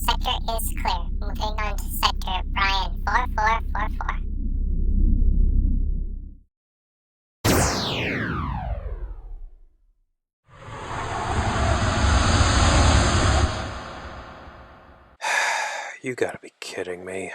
Sector is clear. Moving on to Sector Brian 4444. You gotta be kidding me.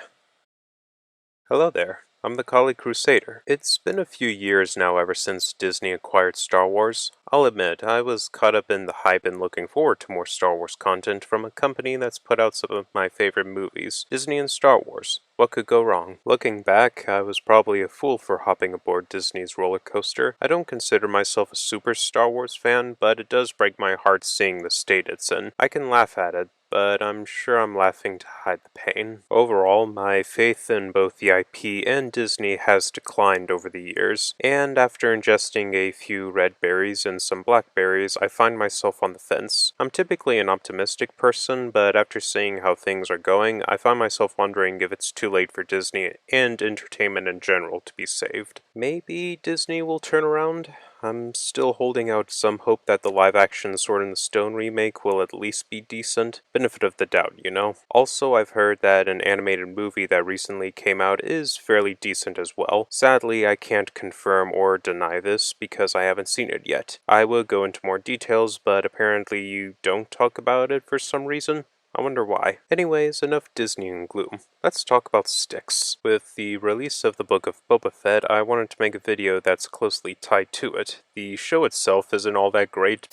Hello there, I'm the Collie Crusader. It's been a few years now ever since Disney acquired Star Wars. I'll admit, I was caught up in the hype and looking forward to more Star Wars content from a company that's put out some of my favorite movies, Disney and Star Wars. What could go wrong? Looking back, I was probably a fool for hopping aboard Disney's roller coaster. I don't consider myself a super Star Wars fan, but it does break my heart seeing the state it's in. I can laugh at it, but I'm sure I'm laughing to hide the pain. Overall, my faith in both the IP and Disney has declined over the years, and after ingesting a few red berries and some blackberries, I find myself on the fence. I'm typically an optimistic person, but after seeing how things are going, I find myself wondering if it's too late for Disney and entertainment in general to be saved. Maybe Disney will turn around? I'm still holding out some hope that the live-action Sword in the Stone remake will at least be decent. Benefit of the doubt, you know? Also, I've heard that an animated movie that recently came out is fairly decent as well. Sadly, I can't confirm or deny this because I haven't seen it yet. I will go into more details, but apparently you don't talk about it for some reason. I wonder why. Anyways, enough Disney and gloom. Let's talk about sticks. With the release of the book of Boba Fett, I wanted to make a video that's closely tied to it. The show itself isn't all that great,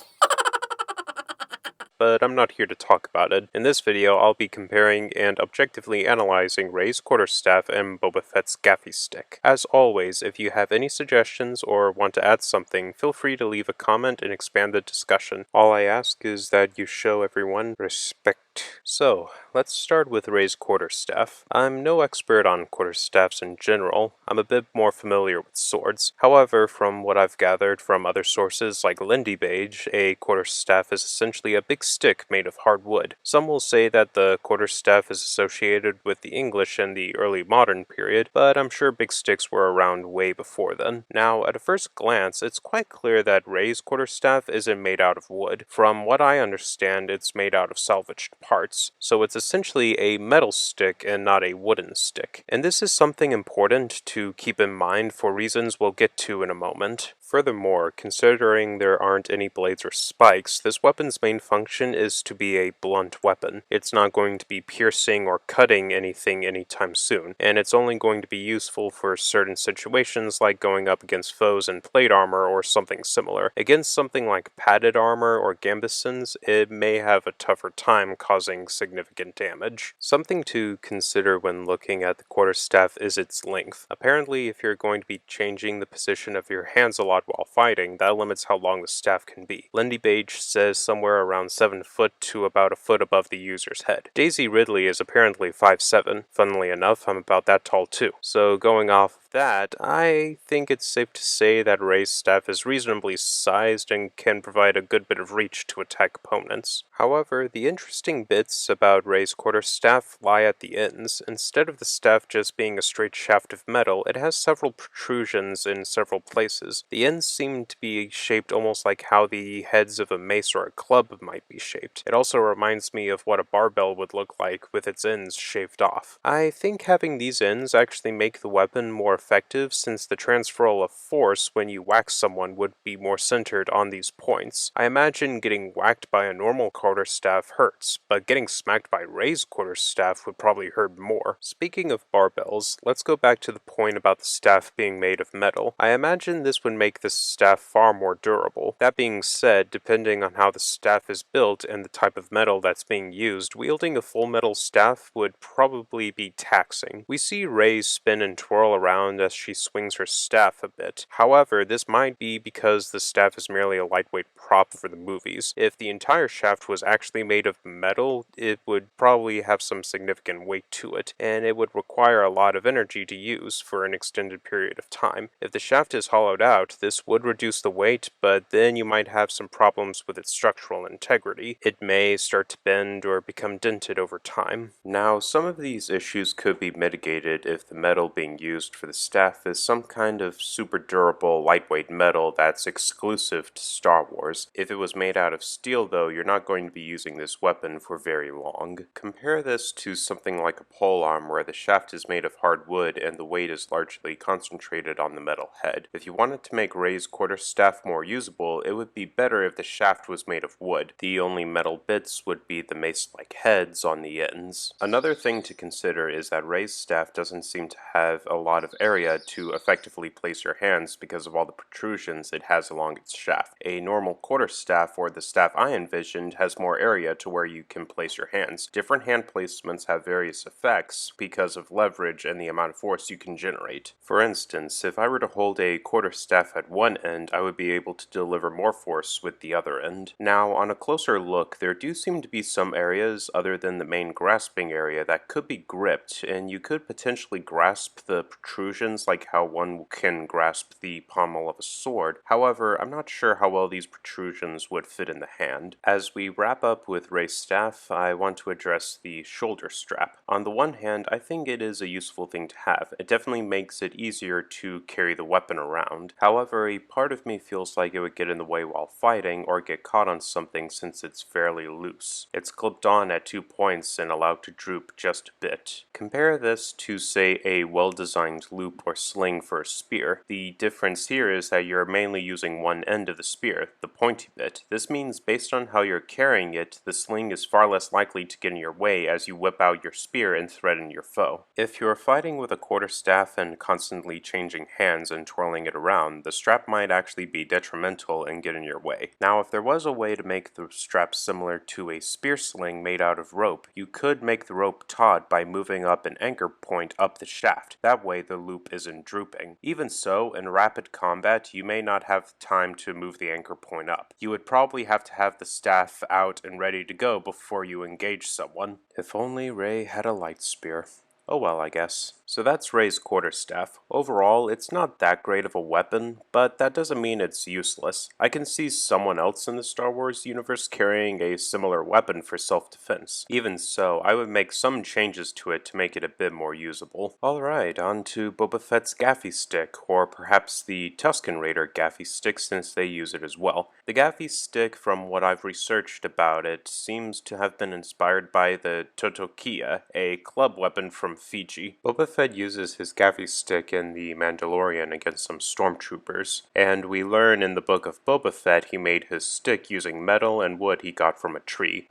but I'm not here to talk about it. In this video, I'll be comparing and objectively analyzing Rey's Quarterstaff and Boba Fett's Gaffi stick. As always, if you have any suggestions or want to add something, feel free to leave a comment and expand the discussion. All I ask is that you show everyone respect. So, let's start with Rey's Quarterstaff. I'm no expert on quarterstaffs in general. I'm a bit more familiar with swords. However, from what I've gathered from other sources like Lindybeige, a quarterstaff is essentially a big stick made of hard wood. Some will say that the quarterstaff is associated with the English in the early modern period, but I'm sure big sticks were around way before then. Now, at a first glance, it's quite clear that Rey's quarterstaff isn't made out of wood. From what I understand, it's made out of salvaged parts, so it's essentially a metal stick and not a wooden stick. And this is something important to keep in mind for reasons we'll get to in a moment. Furthermore, considering there aren't any blades or spikes, this weapon's main function is to be a blunt weapon. It's not going to be piercing or cutting anything anytime soon, and it's only going to be useful for certain situations like going up against foes in plate armor or something similar. Against something like padded armor or gambesons, it may have a tougher time causing significant damage. Something to consider when looking at the quarterstaff is its length. Apparently, if you're going to be changing the position of your hands a lot while fighting, that limits how long the staff can be. Lindybeige says somewhere around 7 foot to about a foot above the user's head. Daisy Ridley is apparently 5'7". Funnily enough, I'm about that tall too. So going off that, I think it's safe to say that Rey's staff is reasonably sized and can provide a good bit of reach to attack opponents. However, the interesting bits about Rey's quarterstaff lie at the ends. Instead of the staff just being a straight shaft of metal, it has several protrusions in several places. The ends seem to be shaped almost like how the heads of a mace or a club might be shaped. It also reminds me of what a barbell would look like with its ends shaved off. I think having these ends actually make the weapon more effective, since the transferal of force when you whack someone would be more centered on these points. I imagine getting whacked by a normal quarterstaff hurts, but getting smacked by Rey's quarterstaff would probably hurt more. Speaking of barbells, let's go back to the point about the staff being made of metal. I imagine this would make the staff far more durable. That being said, depending on how the staff is built and the type of metal that's being used, wielding a full metal staff would probably be taxing. We see Rey spin and twirl around as she swings her staff a bit. However, this might be because the staff is merely a lightweight prop for the movies. If the entire shaft was actually made of metal, it would probably have some significant weight to it, and it would require a lot of energy to use for an extended period of time. If the shaft is hollowed out, this would reduce the weight, but then you might have some problems with its structural integrity. It may start to bend or become dented over time. Now, some of these issues could be mitigated if the metal being used for the staff is some kind of super durable, lightweight metal that's exclusive to Star Wars. If it was made out of steel, though, you're not going to be using this weapon for very long. Compare this to something like a polearm where the shaft is made of hard wood and the weight is largely concentrated on the metal head. If you wanted to make Rey's quarterstaff more usable, it would be better if the shaft was made of wood. The only metal bits would be the mace-like heads on the ends. Another thing to consider is that Rey's staff doesn't seem to have a lot of area to effectively place your hands because of all the protrusions it has along its shaft. A normal quarterstaff, or the staff I envisioned, has more area to where you can place your hands. Different hand placements have various effects because of leverage and the amount of force you can generate. For instance, if I were to hold a quarterstaff at one end, I would be able to deliver more force with the other end. Now, on a closer look, there do seem to be some areas other than the main grasping area that could be gripped, and you could potentially grasp the protrusions like how one can grasp the pommel of a sword. However, I'm not sure how well these protrusions would fit in the hand. As we wrap up with Rey's staff, I want to address the shoulder strap. On the one hand, I think it is a useful thing to have. It definitely makes it easier to carry the weapon around. However, a part of me feels like it would get in the way while fighting or get caught on something since it's fairly loose. It's clipped on at 2 points and allowed to droop just a bit. Compare this to, say, a well-designed loop or sling for a spear. The difference here is that you're mainly using one end of the spear, the pointy bit. This means based on how you're carrying it, the sling is far less likely to get in your way as you whip out your spear and threaten your foe. If you're fighting with a quarterstaff and constantly changing hands and twirling it around, the strap might actually be detrimental and get in your way. Now, if there was a way to make the strap similar to a spear sling made out of rope, you could make the rope taut by moving up an anchor point up the shaft. That way the loop isn't drooping. Even so, in rapid combat, you may not have time to move the anchor point up. You would probably have to have the staff out and ready to go before you engage someone. If only Rey had a light spear. Oh well, I guess. So that's Rey's quarterstaff. Overall, it's not that great of a weapon, but that doesn't mean it's useless. I can see someone else in the Star Wars universe carrying a similar weapon for self-defense. Even so, I would make some changes to it to make it a bit more usable. Alright, on to Boba Fett's Gaffi stick, or perhaps the Tusken Raider Gaffi stick since they use it as well. The Gaffi stick, from what I've researched about it, seems to have been inspired by the Totokia, a club weapon from Fiji. Boba Fett uses his Gaffi stick in The Mandalorian against some stormtroopers, and we learn in the book of Boba Fett he made his stick using metal and wood he got from a tree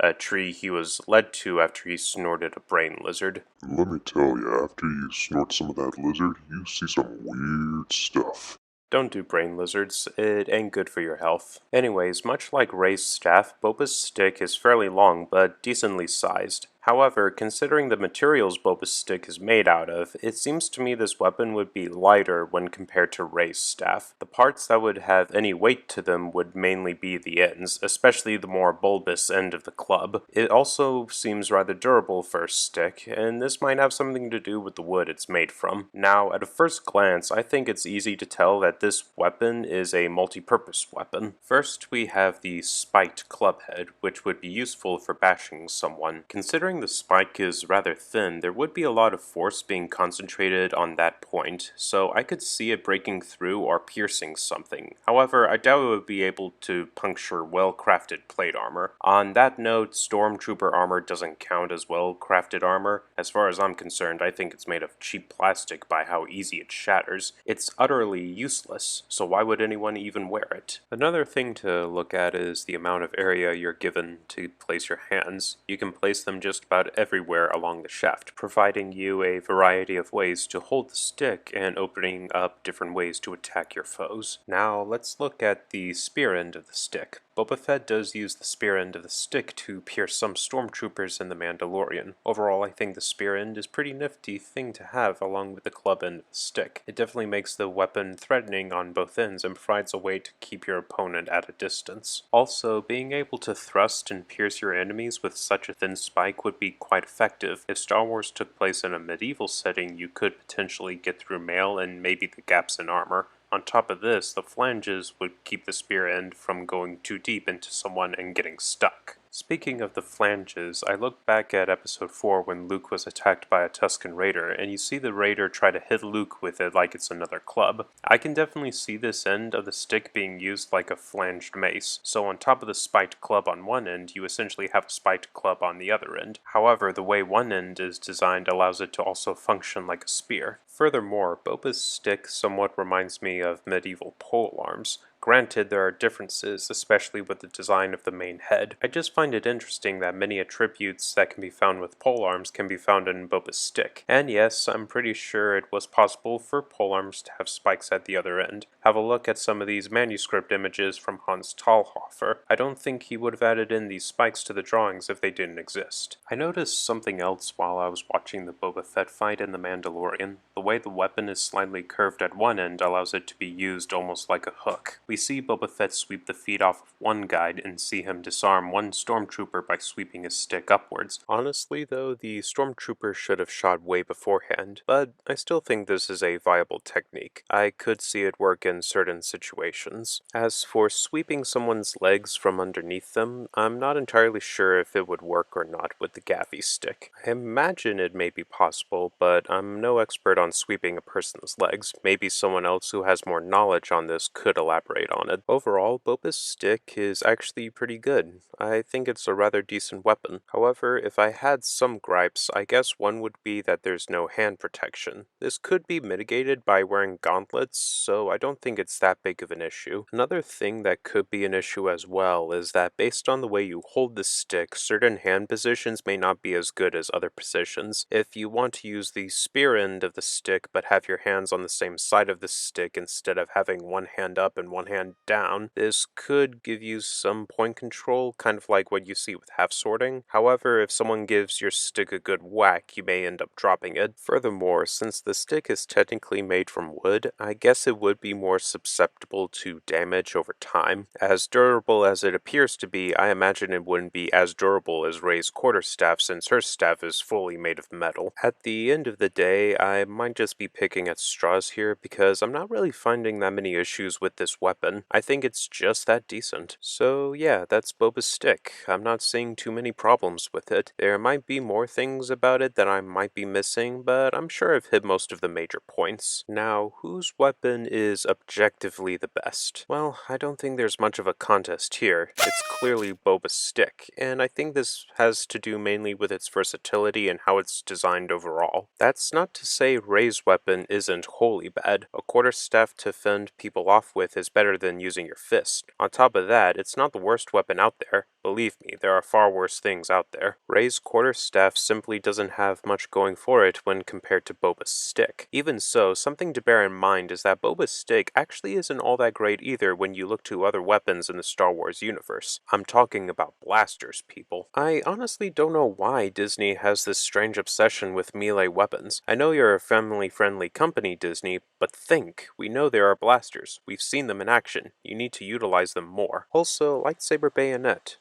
he was led to after he snorted a brain lizard. Let me tell you, after you snort some of that lizard, you see some weird stuff. Don't do brain lizards, it ain't good for your health. Anyways, much like Rey's staff, Boba's stick is fairly long but decently sized. However, considering the materials Boba's stick is made out of, it seems to me this weapon would be lighter when compared to Rey's staff. The parts that would have any weight to them would mainly be the ends, especially the more bulbous end of the club. It also seems rather durable for a stick, and this might have something to do with the wood it's made from. Now, at a first glance, I think it's easy to tell that this weapon is a multi-purpose weapon. First, we have the spiked club head, which would be useful for bashing someone. Considering the spike is rather thin, there would be a lot of force being concentrated on that point, so I could see it breaking through or piercing something. However, I doubt it would be able to puncture well-crafted plate armor. On that note, stormtrooper armor doesn't count as well-crafted armor. As far as I'm concerned, I think it's made of cheap plastic by how easy it shatters. It's utterly useless, so why would anyone even wear it? Another thing to look at is the amount of area you're given to place your hands. You can place them just about everywhere along the shaft, providing you a variety of ways to hold the stick and opening up different ways to attack your foes. Now, let's look at the spear end of the stick. Boba Fett does use the spear end of the stick to pierce some stormtroopers in The Mandalorian. Overall, I think the spear end is a pretty nifty thing to have along with the club end of the stick. It definitely makes the weapon threatening on both ends and provides a way to keep your opponent at a distance. Also, being able to thrust and pierce your enemies with such a thin spike would be quite effective. If Star Wars took place in a medieval setting, you could potentially get through mail and maybe the gaps in armor. On top of this, the flanges would keep the spear end from going too deep into someone and getting stuck. Speaking of the flanges, I look back at episode 4 when Luke was attacked by a Tusken Raider, and you see the Raider try to hit Luke with it like it's another club. I can definitely see this end of the stick being used like a flanged mace, so on top of the spiked club on one end, you essentially have a spiked club on the other end. However, the way one end is designed allows it to also function like a spear. Furthermore, Boba's stick somewhat reminds me of medieval polearms. Granted, there are differences, especially with the design of the main head. I just find it interesting that many attributes that can be found with polearms can be found in Boba's stick. And yes, I'm pretty sure it was possible for polearms to have spikes at the other end. Have a look at some of these manuscript images from Hans Talhofer. I don't think he would have added in these spikes to the drawings if they didn't exist. I noticed something else while I was watching the Boba Fett fight in The Mandalorian. The way the weapon is slightly curved at one end allows it to be used almost like a hook. We see Boba Fett sweep the feet off of one guide and see him disarm one stormtrooper by sweeping his stick upwards. Honestly though, the stormtrooper should have shot way beforehand, but I still think this is a viable technique. I could see it work in certain situations. As for sweeping someone's legs from underneath them, I'm not entirely sure if it would work or not with the Gaffi stick. I imagine it may be possible, but I'm no expert on sweeping a person's legs. Maybe someone else who has more knowledge on this could elaborate on it. Overall, Boba's stick is actually pretty good. I think it's a rather decent weapon. However, if I had some gripes, I guess one would be that there's no hand protection. This could be mitigated by wearing gauntlets, so I don't think it's that big of an issue. Another thing that could be an issue as well is that based on the way you hold the stick, certain hand positions may not be as good as other positions. If you want to use the spear end of the stick but have your hands on the same side of the stick instead of having one hand up and one hand down, this could give you some point control, kind of like what you see with half sorting. However, if someone gives your stick a good whack, you may end up dropping it. Furthermore, since the stick is technically made from wood, I guess it would be more susceptible to damage over time. As durable as it appears to be, I imagine it wouldn't be as durable as Rey's quarterstaff since her staff is fully made of metal. At the end of the day, I might just be picking at straws here because I'm not really finding that many issues with this weapon. I think it's just that decent. So yeah, that's Boba's stick. I'm not seeing too many problems with it. There might be more things about it that I might be missing, but I'm sure I've hit most of the major points. Now, whose weapon is objectively the best? Well, I don't think there's much of a contest here. It's clearly Boba's stick, and I think this has to do mainly with its versatility and how it's designed overall. That's not to say Rey's weapon isn't wholly bad. A quarterstaff to fend people off with is better than using your fist. On top of that, it's not the worst weapon out there. Believe me, there are far worse things out there. Rey's quarterstaff simply doesn't have much going for it when compared to Boba's stick. Even so, something to bear in mind is that Boba's stick actually isn't all that great either when you look to other weapons in the Star Wars universe. I'm talking about blasters, people. I honestly don't know why Disney has this strange obsession with melee weapons. I know you're a family-friendly company, Disney, but think, we know there are blasters. We've seen them in action. You need to utilize them more. Also, lightsaber bayonet.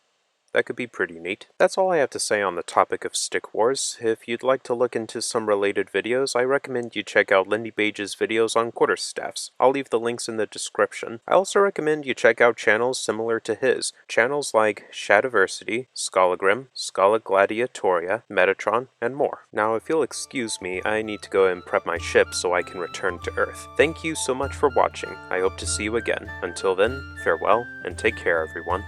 That could be pretty neat. That's all I have to say on the topic of stick wars. If you'd like to look into some related videos, I recommend you check out Lindybeige's videos on quarterstaffs. I'll leave the links in the description. I also recommend you check out channels similar to his. Channels like Shadiversity, Scholagrim, Scala Gladiatoria, Metatron, and more. Now, if you'll excuse me, I need to go and prep my ship so I can return to Earth. Thank you so much for watching. I hope to see you again. Until then, farewell, and take care, everyone.